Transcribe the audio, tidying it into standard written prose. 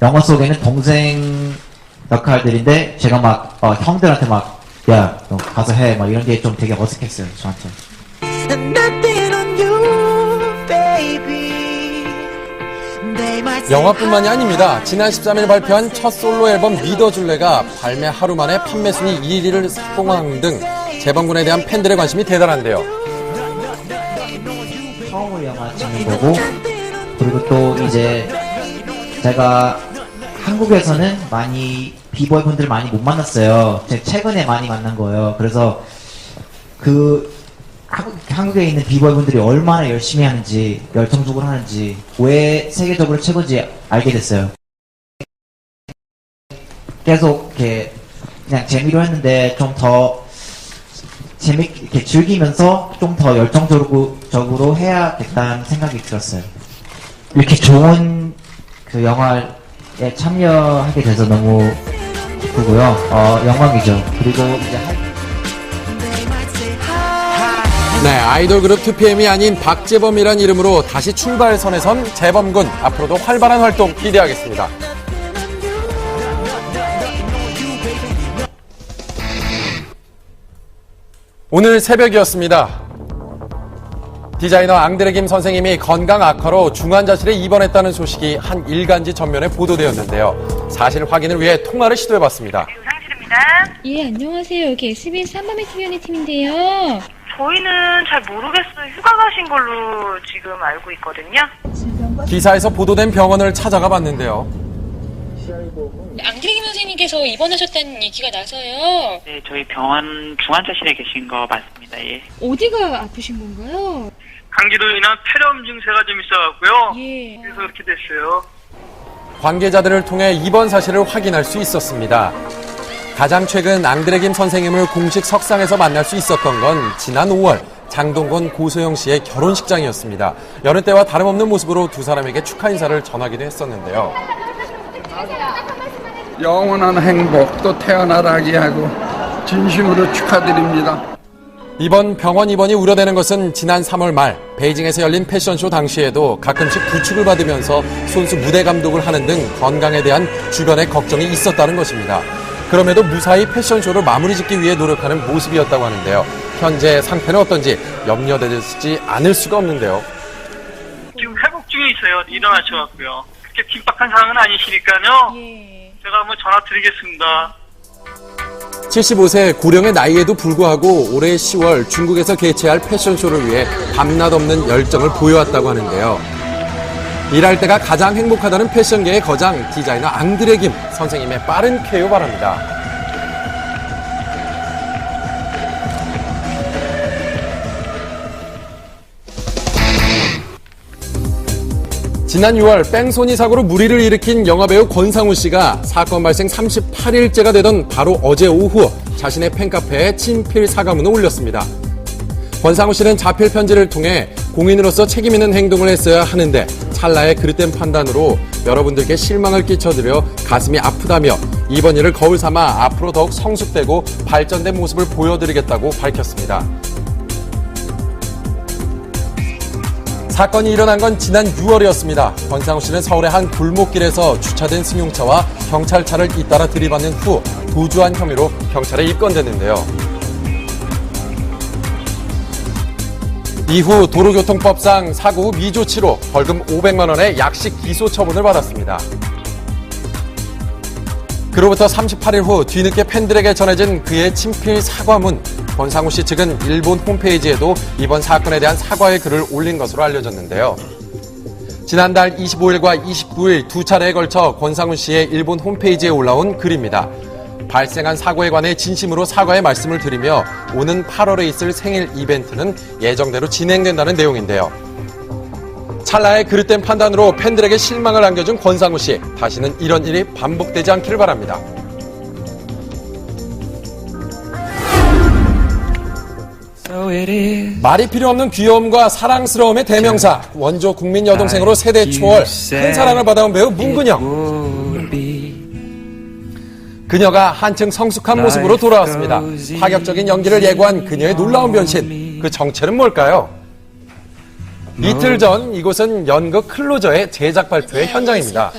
영화 속에는 동생 역할들인데 제가 막 형들한테 막 야, 너 가서 해 막 이런 게 좀 되게 어색했어요 저한테. 영화뿐만이 아닙니다. 지난 13일 발표한 첫 솔로 앨범 믿어줄래가 발매 하루 만에 판매 순위 1위를 석봉한 등 재범군에 대한 팬들의 관심이 대단한데요. 처음으로 영화 찍는 거고, 그리고 또 이제 제가 한국에서는 많이 비보이 분들 많이 못 만났어요. 제가 최근에 많이 만난 거예요. 그래서 그 한국에 있는 비보이 분들이 얼마나 열심히 하는지, 열정적으로 하는지, 왜 세계적으로 최고인지 알게 됐어요. 계속 이렇게 그냥 재미로 했는데 좀 더 재밌게 이렇게 즐기면서 좀 더 열정적으로 해야겠다는 생각이 들었어요. 이렇게 좋은 그 영화에 참여하게 돼서 너무 기쁘고요. 영광이죠. 그리고 이제 네, 아이돌 그룹 2PM이 아닌 박재범이란 이름으로 다시 출발선에 선 재범군. 앞으로도 활발한 활동 기대하겠습니다. 오늘 새벽이었습니다. 디자이너 앙드레 김 선생님이 건강 악화로 중환자실에 입원했다는 소식이 한 일간지 전면에 보도되었는데요. 사실 확인을 위해 통화를 시도해봤습니다. 상실입니다. 예, 안녕하세요. 여기 SBS 한밤의 TV연의 팀인데요. 저희는 잘 모르겠어요. 휴가 가신 걸로 지금 알고 있거든요. 기사에서 보도된 병원을 찾아가 봤는데요. 앙드레 김 선생님께서 입원하셨다는 얘기가 나서요. 네, 저희 병원 중환자실에 계신 거 맞습니다. 예. 어디가 아프신 건가요? 감기로 인한 폐렴 증세가 좀 있어갖고요. 예. 그래서 그렇게 됐어요. 관계자들을 통해 입원 사실을 확인할 수 있었습니다. 가장 최근 앙드레 김 선생님을 공식 석상에서 만날 수 있었던 건 지난 5월 장동건 고소영 씨의 결혼식장이었습니다. 여느 때와 다름없는 모습으로 두 사람에게 축하 인사를 전하기도 했었는데요. 영원한 행복 또 태어나라게 하고 진심으로 축하드립니다. 이번 병원 입원이 우려되는 것은 지난 3월 말 베이징에서 열린 패션쇼 당시에도 가끔씩 부축을 받으면서 손수 무대 감독을 하는 등 건강에 대한 주변의 걱정이 있었다는 것입니다. 그럼에도 무사히 패션쇼를 마무리 짓기 위해 노력하는 모습이었다고 하는데요. 현재 상태는 어떤지 염려되지 않을 수가 없는데요. 지금 회복 중에 있어요. 일어나셔갖고요. 그렇게 긴박한 상황은 아니시니까요. 예. 제가 한번 전화 드리겠습니다. 75세 고령의 나이에도 불구하고 올해 10월 중국에서 개최할 패션쇼를 위해 밤낮 없는 열정을 보여왔다고 하는데요. 일할 때가 가장 행복하다는 패션계의 거장 디자이너 앙드레 김 선생님의 빠른 쾌유 바랍니다. 지난 6월 뺑소니 사고로 물의를 일으킨 영화배우 권상우 씨가 사건 발생 38일째가 되던 바로 어제 오후 자신의 팬카페에 친필 사과문을 올렸습니다. 권상우 씨는 자필 편지를 통해 공인으로서 책임 있는 행동을 했어야 하는데 찰나의 그릇된 판단으로 여러분들께 실망을 끼쳐드려 가슴이 아프다며 이번 일을 거울 삼아 앞으로 더욱 성숙되고 발전된 모습을 보여드리겠다고 밝혔습니다. 사건이 일어난 건 지난 6월이었습니다. 권상우 씨는 서울의 한 골목길에서 주차된 승용차와 경찰차를 잇따라 들이받는 후 도주한 혐의로 경찰에 입건됐는데요. 이후 도로교통법상 사고 후 미조치로 벌금 500만 원의 약식 기소 처분을 받았습니다. 그로부터 38일 후 뒤늦게 팬들에게 전해진 그의 친필 사과문. 권상우 씨 측은 일본 홈페이지에도 이번 사건에 대한 사과의 글을 올린 것으로 알려졌는데요. 지난달 25일과 29일 두 차례에 걸쳐 권상우 씨의 일본 홈페이지에 올라온 글입니다. 발생한 사고에 관해 진심으로 사과의 말씀을 드리며 오는 8월에 있을 생일 이벤트는 예정대로 진행된다는 내용인데요. 찰나의 그릇된 판단으로 팬들에게 실망을 안겨준 권상우 씨. 다시는 이런 일이 반복되지 않기를 바랍니다. 말이 필요 없는 귀여움과 사랑스러움의 대명사. 원조 국민 여동생으로 세대 초월 큰 사랑을 받아온 배우 문근영. 그녀가 한층 성숙한 모습으로 돌아왔습니다. 파격적인 연기를 예고한 그녀의 놀라운 변신. 그 정체는 뭘까요? 이틀 전 이곳은 연극 클로저의 제작 발표의 현장입니다.